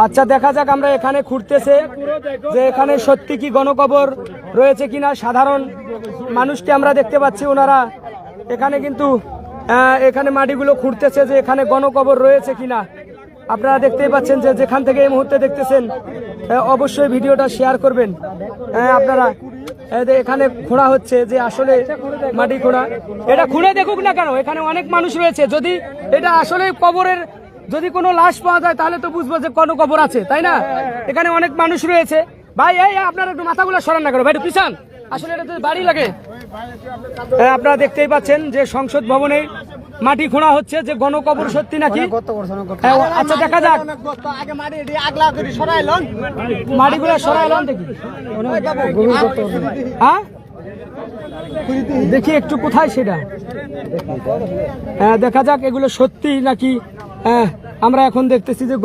আচ্ছা দেখা যাক, আমরা এখানে খুঁড়তেছে যে এখানে সত্যি কি গণকবর রয়েছে কিনা। সাধারণ মানুষকে আমরা দেখতে পাচ্ছি, ওনারা এখানে কিন্তু এখানে মাটিগুলো খুঁড়তেছে যে এখানে গণকবর রয়েছে কিনা। আপনারা দেখতেই পাচ্ছেন যে যেখান থেকে এই মুহূর্তে দেখতেছেন অবশ্যই ভিডিওটা শেয়ার করবেন। আপনারা এখানে খোঁড়া হচ্ছে যে আসলে মাটি খোঁড়া, এটা খুঁড়ে দেখুক না কেন, এখানে অনেক মানুষ রয়েছে। যদি এটা আসলে কবরের যদি কোনো লাশ পাওয়া যায় তাহলে তো বুঝবো যে কোনো কবর আছে, তাই না? এখানে অনেক মানুষ রয়েছে। ভাই এই আপনারা একটু মাথাগুলো সরান না করো ভাই, একটু পিছান, আসলে এটা তো বাড়ি লাগে। আপনারা দেখতেই পাচ্ছেন যে সংসদ ভবনে মাটি খোঁড়া হচ্ছে যে গণকবর সত্যি নাকি। আচ্ছা দেখা যাক, মাটিগুলো সরাইলন দেখি। হ্যাঁ দেখি একটু কোথায় সেটা, দেখা যাক এগুলো সত্যি নাকি। আমরা এখন দেখতেছি যে